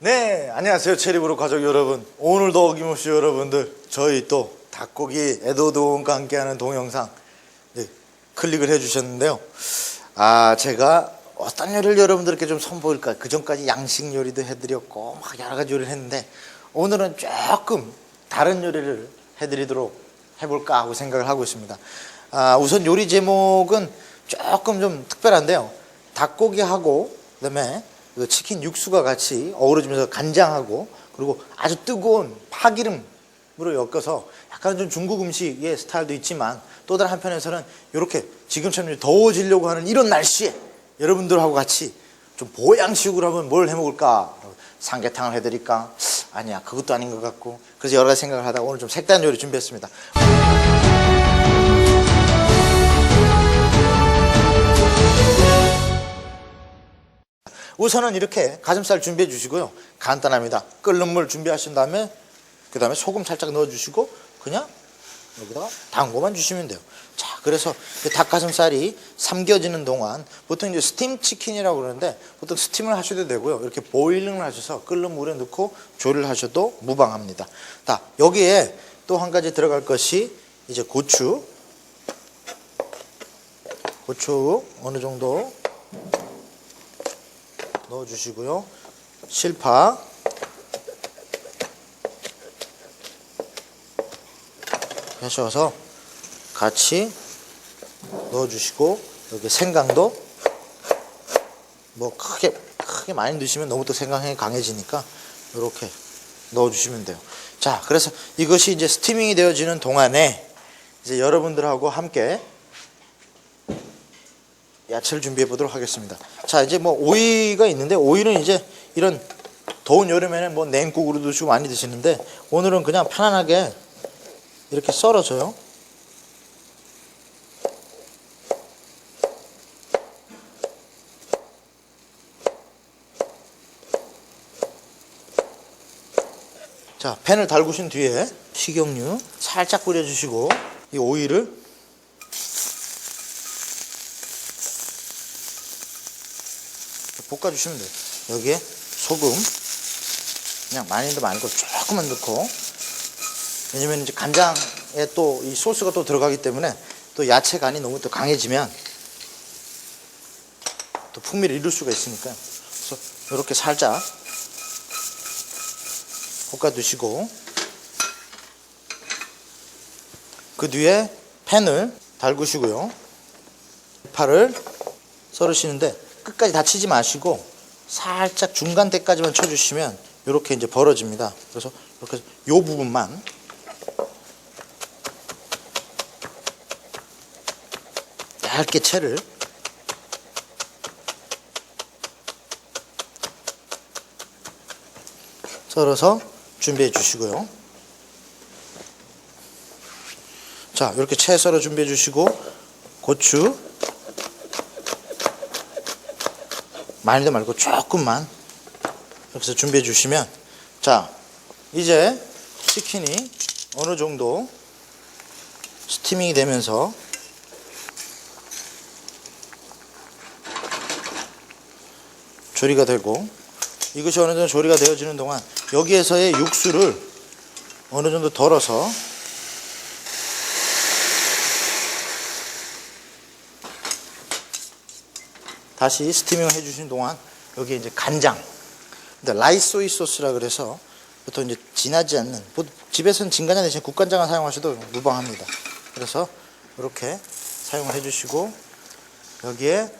네, 안녕하세요 체리브로 가족 여러분. 오늘도 어김없이 여러분들 저희 또 닭고기 에드워드와 함께하는 동영상 클릭을 해주셨는데요. 제가 어떤 요리를 여러분들께 좀 선보일까, 그 전까지 양식 요리도 해드렸고 막 여러 가지 요리를 했는데 오늘은 조금 다른 요리를 해드리도록 해볼까 하고 생각을 하고 있습니다. 우선 요리 제목은 조금 좀 특별한데요. 닭고기하고 그다음에 그 치킨 육수가 같이 어우러지면서 간장하고 그리고 아주 뜨거운 파기름으로 엮여서 약간 좀 중국 음식의 스타일도 있지만 또 다른 한편에서는 이렇게 지금처럼 더워지려고 하는 이런 날씨에 여러분들하고 같이 좀 보양식으로 하면 뭘 해먹을까? 삼계탕을 해드릴까? 아니야, 그것도 아닌 것 같고. 그래서 여러 가지 생각을 하다가 오늘 좀 색다른 요리 준비했습니다. 우선은 이렇게 가슴살 준비해 주시고요. 간단합니다. 끓는 물 준비하신 다음에 그 다음에 소금 살짝 넣어 주시고 그냥 여기다가 담궈만 주시면 돼요. 자, 그래서 닭가슴살이 삼겨지는 동안 보통 이제 스팀 치킨이라고 그러는데 보통 스팀을 하셔도 되고요. 이렇게 보일링을 하셔서 끓는 물에 넣고 조리를 하셔도 무방합니다. 자, 여기에 또 한 가지 들어갈 것이 이제 고추 어느 정도 넣어주시고요. 실파 하셔서 같이 넣어주시고 여기 생강도 뭐 크게 많이 넣으시면 너무 또 생강향이 강해지니까 이렇게 넣어주시면 돼요. 자, 그래서 이것이 이제 스티밍이 되어지는 동안에 이제 여러분들하고 함께 야채를 준비해 보도록 하겠습니다. 자, 이제 뭐 오이가 있는데 오이는 이제 이런 더운 여름에는 뭐 냉국으로 드시고 많이 드시는데 오늘은 그냥 편안하게 이렇게 썰어줘요. 자, 팬을 달구신 뒤에 식용유 살짝 뿌려주시고 이 오이를 볶아주시면 돼요. 여기에 소금 그냥 많이도 말고 조금만 넣고, 왜냐면 이제 간장에 또 이 소스가 또 들어가기 때문에 또 야채 간이 너무 또 강해지면 또 풍미를 잃을 수가 있으니까요. 그래서 이렇게 살짝 볶아두시고 그 뒤에 팬을 달구시고요. 파를 썰으시는데 끝까지 다 치지 마시고 살짝 중간대까지만 쳐주시면 이렇게 이제 벌어집니다. 그래서 이렇게 요 부분만 얇게 채를 썰어서 준비해 주시고요. 자, 이렇게 채 썰어 준비해 주시고 고추 많이도 말고 조금만 이렇게 해서 준비해 주시면, 자, 이제 치킨이 어느 정도 스티밍이 되면서 조리가 되고, 이것이 어느 정도 조리가 되어지는 동안 여기에서의 육수를 어느 정도 덜어서 다시 스티밍을 해주신 동안 여기에 이제 간장, 근데 라이스 소이 소스라 그래서 보통 이제 진하지 않는, 집에서는 진간장 대신 국간장을 사용하셔도 무방합니다. 그래서 이렇게 사용을 해주시고 여기에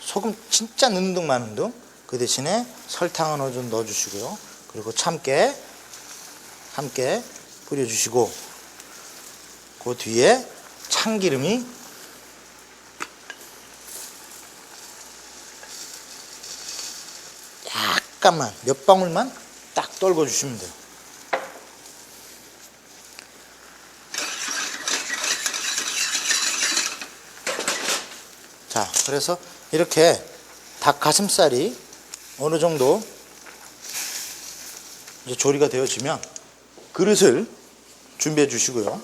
소금 진짜 넣는 둥 마는 둥, 그 대신에 설탕을 어느 정도 넣어주시고요. 그리고 참깨 함께 뿌려주시고 그 뒤에 참기름이 약간만, 몇 방울만 딱 떨궈 주시면 돼요. 자, 그래서 이렇게 닭 가슴살이 어느 정도 이제 조리가 되어지면 그릇을 준비해 주시고요.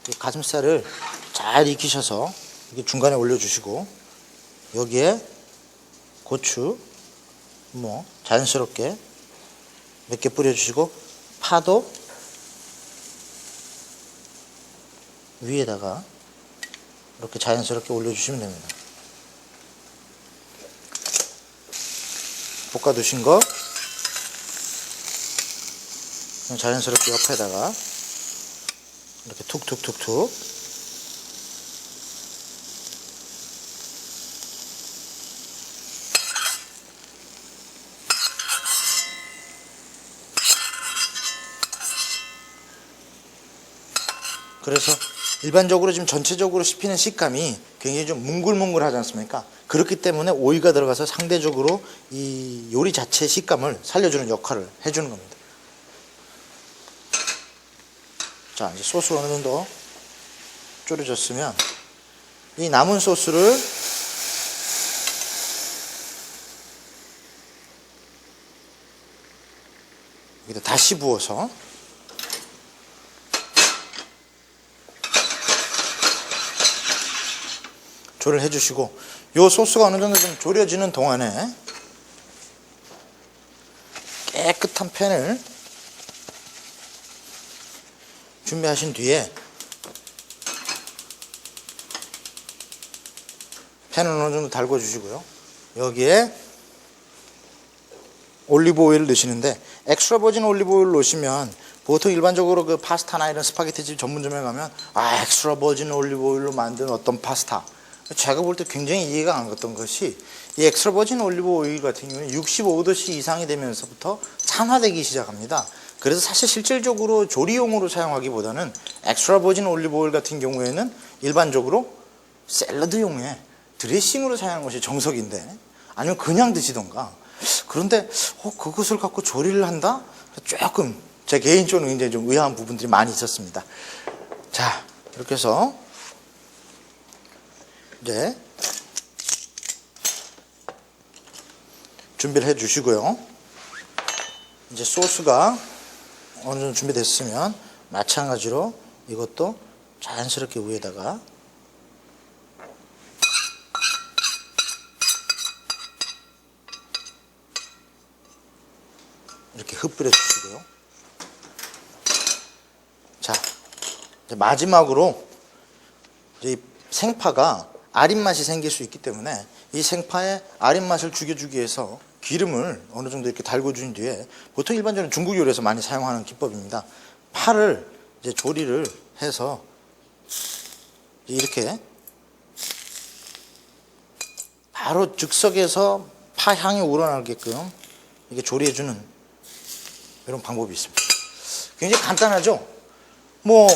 이 가슴살을 잘 익히셔서 이게 중간에 올려주시고, 여기에 고추 뭐 자연스럽게 몇 개 뿌려주시고, 파도 위에다가 이렇게 자연스럽게 올려주시면 됩니다. 볶아두신 거 자연스럽게 옆에다가 이렇게 툭툭툭툭 그래서 일반적으로 지금 전체적으로 씹히는 식감이 굉장히 좀 뭉글뭉글하지 않습니까? 그렇기 때문에 오이가 들어가서 상대적으로 이 요리 자체의 식감을 살려주는 역할을 해주는 겁니다. 자, 이제 소스 어느 정도 졸여졌으면 이 남은 소스를 여기다 다시 부어서 조리를 해주시고, 이 소스가 어느 정도 좀 졸여지는 동안에 깨끗한 팬을 준비하신 뒤에 팬을 어느 정도 달궈 주시고요. 여기에 올리브 오일을 넣으시는데, 엑스트라 버진 올리브 오일을 넣으시면 보통 일반적으로 그 파스타나 이런 스파게티집 전문점에 가면 엑스트라 버진 올리브 오일로 만든 어떤 파스타, 제가 볼 때 굉장히 이해가 안 갔던 것이, 이 엑스트라 버진 올리브 오일 같은 경우는 65도씨 이상이 되면서부터 산화되기 시작합니다. 그래서 사실 실질적으로 조리용으로 사용하기보다는 엑스트라 버진 올리브 오일 같은 경우에는 일반적으로 샐러드용에 드레싱으로 사용하는 것이 정석인데, 아니면 그냥 드시던가. 그런데 그것을 갖고 조리를 한다? 조금 제 개인적으로 굉장히 좀 의아한 부분들이 많이 있었습니다. 자, 이렇게 해서 이제 준비를 해 주시고요. 이제 소스가 어느 정도 준비됐으면 마찬가지로 이것도 자연스럽게 위에다가 이렇게 흩뿌려 주시고요. 자, 이제 마지막으로 이제 이 생파가 아린 맛이 생길 수 있기 때문에 이 생파에 아린 맛을 죽여주기 위해서 기름을 어느 정도 이렇게 달궈준 뒤에, 보통 일반적으로 중국 요리에서 많이 사용하는 기법입니다. 파를 이제 조리를 해서 이렇게 바로 즉석에서 파 향이 우러나게끔 이렇게 조리해주는 이런 방법이 있습니다. 굉장히 간단하죠? 뭐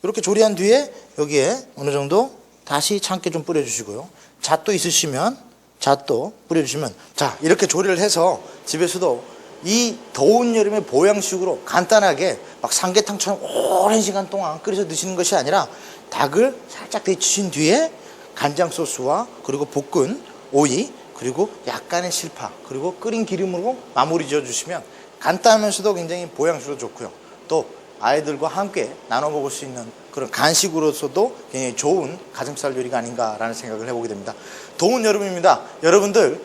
이렇게 조리한 뒤에 여기에 어느 정도 다시 참깨 좀 뿌려주시고요. 잣도 있으시면 잣도 뿌려주시면, 자, 이렇게 조리를 해서 집에서도 이 더운 여름에 보양식으로 간단하게 막 삼계탕처럼 오랜 시간 동안 끓여서 드시는 것이 아니라, 닭을 살짝 데치신 뒤에 간장 소스와 그리고 볶은 오이 그리고 약간의 실파 그리고 끓인 기름으로 마무리 지어주시면 간단하면서도 굉장히 보양식으로 좋고요. 또 아이들과 함께 나눠 먹을 수 있는 그런 간식으로서도 굉장히 좋은 가슴살 요리가 아닌가라는 생각을 해보게 됩니다. 더운 여름입니다. 여러분들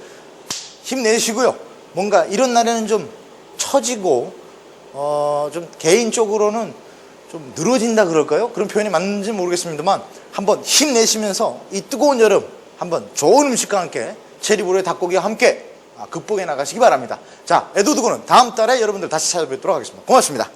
힘내시고요. 뭔가 이런 날에는 좀 처지고 좀 개인적으로는 좀 늘어진다 그럴까요? 그런 표현이 맞는지 모르겠습니다만, 한번 힘내시면서 이 뜨거운 여름 한번 좋은 음식과 함께 체리브로의 닭고기와 함께 극복해 나가시기 바랍니다. 자, 에도드고는 다음 달에 여러분들 다시 찾아뵙도록 하겠습니다. 고맙습니다.